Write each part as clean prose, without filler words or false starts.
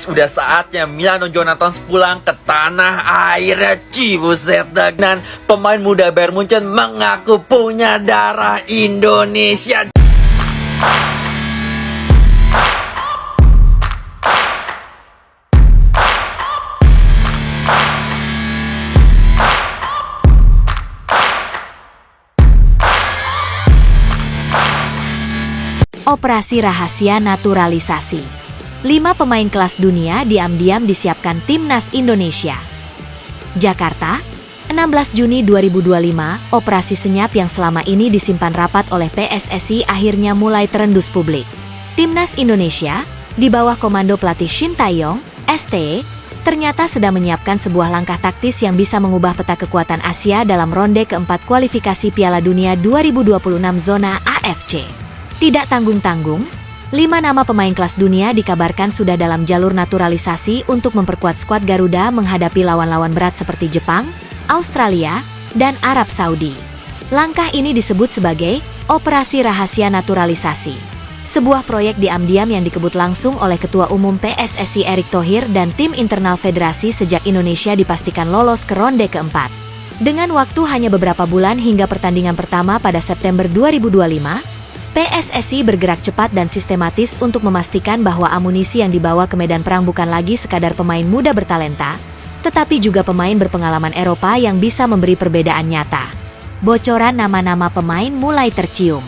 Udah saatnya Milano Jonathan pulang ke tanah air Cibuset. Dan pemain muda Bayern Munchen mengaku punya darah Indonesia. Operasi rahasia naturalisasi. 5 pemain kelas dunia diam-diam disiapkan Timnas Indonesia. Jakarta, 16 Juni 2025, operasi senyap yang selama ini disimpan rapat oleh PSSI akhirnya mulai terendus publik. Timnas Indonesia, di bawah komando pelatih Shin Tae-yong, ST, ternyata sedang menyiapkan sebuah langkah taktis yang bisa mengubah peta kekuatan Asia dalam ronde keempat kualifikasi Piala Dunia 2026 zona AFC. Tidak tanggung-tanggung, 5 nama pemain kelas dunia dikabarkan sudah dalam jalur naturalisasi untuk memperkuat skuad Garuda menghadapi lawan-lawan berat seperti Jepang, Australia, dan Arab Saudi. Langkah ini disebut sebagai Operasi Rahasia Naturalisasi. Sebuah proyek diam-diam yang dikebut langsung oleh Ketua Umum PSSI Erick Thohir dan tim internal federasi sejak Indonesia dipastikan lolos ke ronde keempat. Dengan waktu hanya beberapa bulan hingga pertandingan pertama pada September 2025, PSSI bergerak cepat dan sistematis untuk memastikan bahwa amunisi yang dibawa ke medan perang bukan lagi sekadar pemain muda bertalenta, tetapi juga pemain berpengalaman Eropa yang bisa memberi perbedaan nyata. Bocoran nama-nama pemain mulai tercium.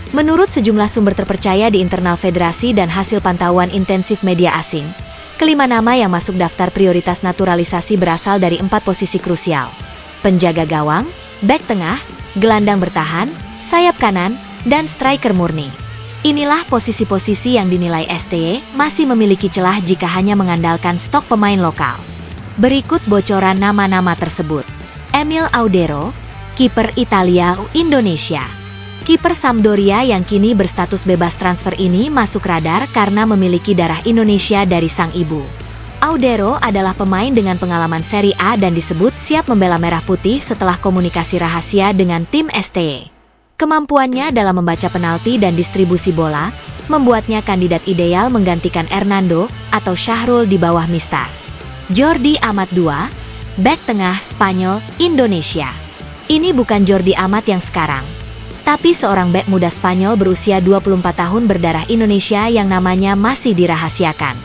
Menurut sejumlah sumber terpercaya di internal federasi dan hasil pantauan intensif media asing, kelima nama yang masuk daftar prioritas naturalisasi berasal dari 4 posisi krusial: penjaga gawang, bek tengah, gelandang bertahan, sayap kanan, dan striker murni. Inilah posisi-posisi yang dinilai STY masih memiliki celah jika hanya mengandalkan stok pemain lokal. Berikut bocoran nama-nama tersebut. Emil Audero, kiper Italia Indonesia. Kiper Sampdoria yang kini berstatus bebas transfer ini masuk radar karena memiliki darah Indonesia dari sang ibu. Audero adalah pemain dengan pengalaman Serie A dan disebut siap membela merah putih setelah komunikasi rahasia dengan tim STY. Kemampuannya dalam membaca penalti dan distribusi bola membuatnya kandidat ideal menggantikan Hernando atau Syahrul di bawah Mistar. Jordi Amat II, bek tengah Spanyol, Indonesia. Ini bukan Jordi Amat yang sekarang, tapi seorang bek muda Spanyol berusia 24 tahun berdarah Indonesia yang namanya masih dirahasiakan.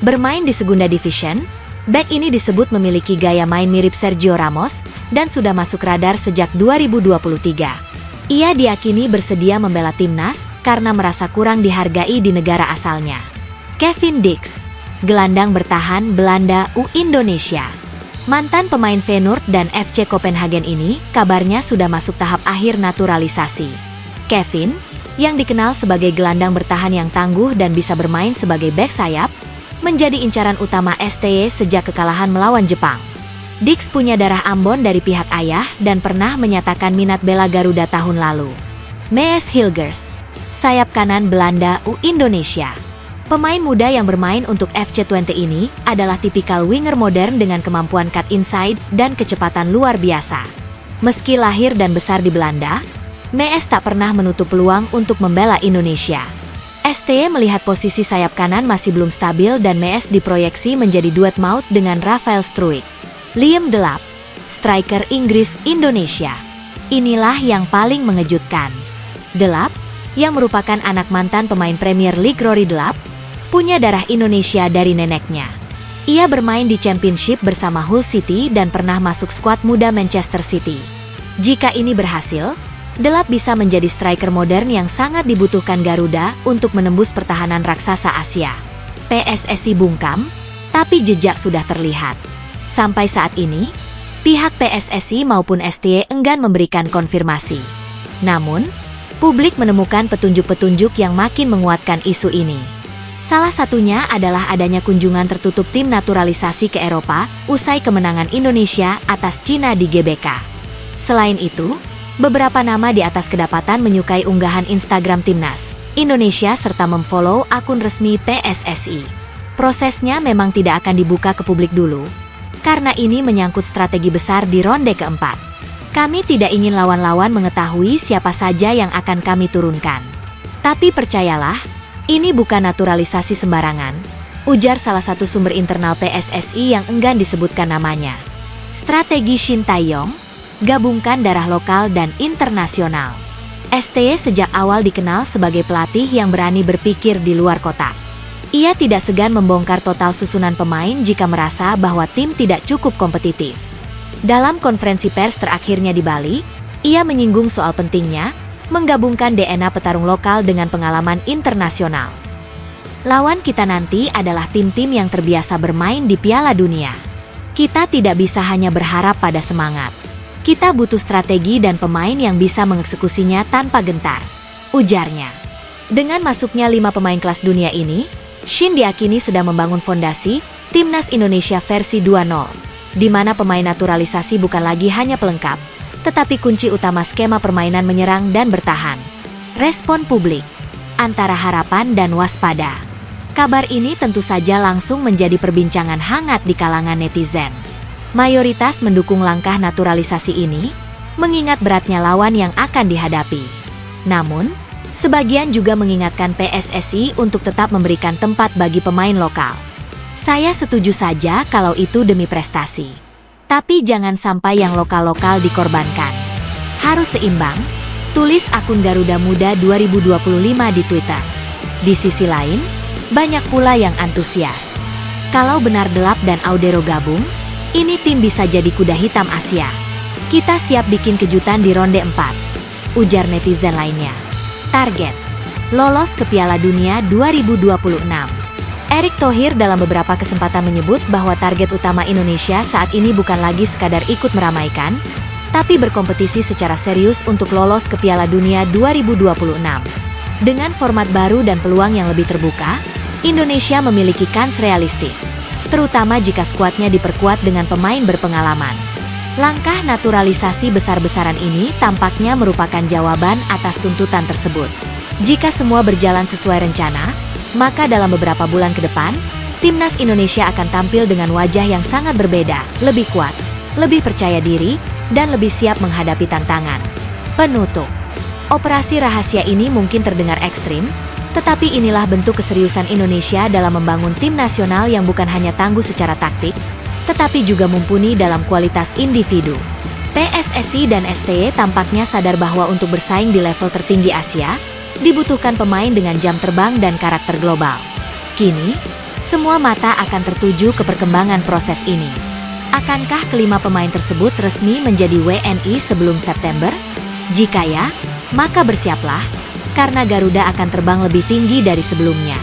Bermain di Segunda Division, bek ini disebut memiliki gaya main mirip Sergio Ramos dan sudah masuk radar sejak 2023. Ia diyakini bersedia membela timnas karena merasa kurang dihargai di negara asalnya. Kevin Dix, gelandang bertahan Belanda Indonesia. Mantan pemain Feyenoord dan FC Copenhagen ini kabarnya sudah masuk tahap akhir naturalisasi. Kevin, yang dikenal sebagai gelandang bertahan yang tangguh dan bisa bermain sebagai bek sayap, menjadi incaran utama STY sejak kekalahan melawan Jepang. Dix punya darah Ambon dari pihak ayah dan pernah menyatakan minat bela Garuda tahun lalu. Mees Hilgers, sayap kanan Belanda Indonesia. Pemain muda yang bermain untuk FC Twente ini adalah tipikal winger modern dengan kemampuan cut inside dan kecepatan luar biasa. Meski lahir dan besar di Belanda, Mees tak pernah menutup peluang untuk membela Indonesia. STY melihat posisi sayap kanan masih belum stabil dan Mees diproyeksi menjadi duet maut dengan Rafael Struijk. Liam Delap, striker Inggris Indonesia. Inilah yang paling mengejutkan. Delap, yang merupakan anak mantan pemain Premier League Rory Delap, punya darah Indonesia dari neneknya. Ia bermain di Championship bersama Hull City dan pernah masuk skuad muda Manchester City. Jika ini berhasil, Delap bisa menjadi striker modern yang sangat dibutuhkan Garuda untuk menembus pertahanan raksasa Asia. PSSI bungkam, tapi jejak sudah terlihat. Sampai saat ini, pihak PSSI maupun STY enggan memberikan konfirmasi. Namun, publik menemukan petunjuk-petunjuk yang makin menguatkan isu ini. Salah satunya adalah adanya kunjungan tertutup tim naturalisasi ke Eropa usai kemenangan Indonesia atas Cina di GBK. Selain itu, beberapa nama di atas kedapatan menyukai unggahan Instagram Timnas Indonesia serta memfollow akun resmi PSSI. Prosesnya memang tidak akan dibuka ke publik dulu, karena ini menyangkut strategi besar di ronde keempat. Kami tidak ingin lawan-lawan mengetahui siapa saja yang akan kami turunkan. Tapi percayalah, ini bukan naturalisasi sembarangan, ujar salah satu sumber internal PSSI yang enggan disebutkan namanya. Strategi Shin Tae-yong, gabungkan darah lokal dan internasional. STY sejak awal dikenal sebagai pelatih yang berani berpikir di luar kotak. Ia tidak segan membongkar total susunan pemain jika merasa bahwa tim tidak cukup kompetitif. Dalam konferensi pers terakhirnya di Bali, ia menyinggung soal pentingnya menggabungkan DNA petarung lokal dengan pengalaman internasional. Lawan kita nanti adalah tim-tim yang terbiasa bermain di Piala Dunia. Kita tidak bisa hanya berharap pada semangat. Kita butuh strategi dan pemain yang bisa mengeksekusinya tanpa gentar, ujarnya. Dengan masuknya 5 pemain kelas dunia ini, Shin diyakini sedang membangun fondasi Timnas Indonesia versi 2.0, di mana pemain naturalisasi bukan lagi hanya pelengkap, tetapi kunci utama skema permainan menyerang dan bertahan. Respon publik, antara harapan dan waspada. Kabar ini tentu saja langsung menjadi perbincangan hangat di kalangan netizen. Mayoritas mendukung langkah naturalisasi ini, mengingat beratnya lawan yang akan dihadapi. Namun, sebagian juga mengingatkan PSSI untuk tetap memberikan tempat bagi pemain lokal. Saya setuju saja kalau itu demi prestasi. Tapi jangan sampai yang lokal-lokal dikorbankan. Harus seimbang, tulis akun Garuda Muda 2025 di Twitter. Di sisi lain, banyak pula yang antusias. Kalau benar Delap dan Audero gabung, ini tim bisa jadi kuda hitam Asia. Kita siap bikin kejutan di ronde 4, ujar netizen lainnya. Target, lolos ke Piala Dunia 2026. Erick Thohir dalam beberapa kesempatan menyebut bahwa target utama Indonesia saat ini bukan lagi sekadar ikut meramaikan, tapi berkompetisi secara serius untuk lolos ke Piala Dunia 2026. Dengan format baru dan peluang yang lebih terbuka, Indonesia memiliki kans realistis, terutama jika skuadnya diperkuat dengan pemain berpengalaman. Langkah naturalisasi besar-besaran ini tampaknya merupakan jawaban atas tuntutan tersebut. Jika semua berjalan sesuai rencana, maka dalam beberapa bulan ke depan, Timnas Indonesia akan tampil dengan wajah yang sangat berbeda, lebih kuat, lebih percaya diri, dan lebih siap menghadapi tantangan. Penutup. Operasi rahasia ini mungkin terdengar ekstrim, tetapi inilah bentuk keseriusan Indonesia dalam membangun tim nasional yang bukan hanya tangguh secara taktik, tetapi juga mumpuni dalam kualitas individu. PSSI dan STY tampaknya sadar bahwa untuk bersaing di level tertinggi Asia, dibutuhkan pemain dengan jam terbang dan karakter global. Kini, semua mata akan tertuju ke perkembangan proses ini. Akankah kelima pemain tersebut resmi menjadi WNI sebelum September? Jika ya, maka bersiaplah, karena Garuda akan terbang lebih tinggi dari sebelumnya.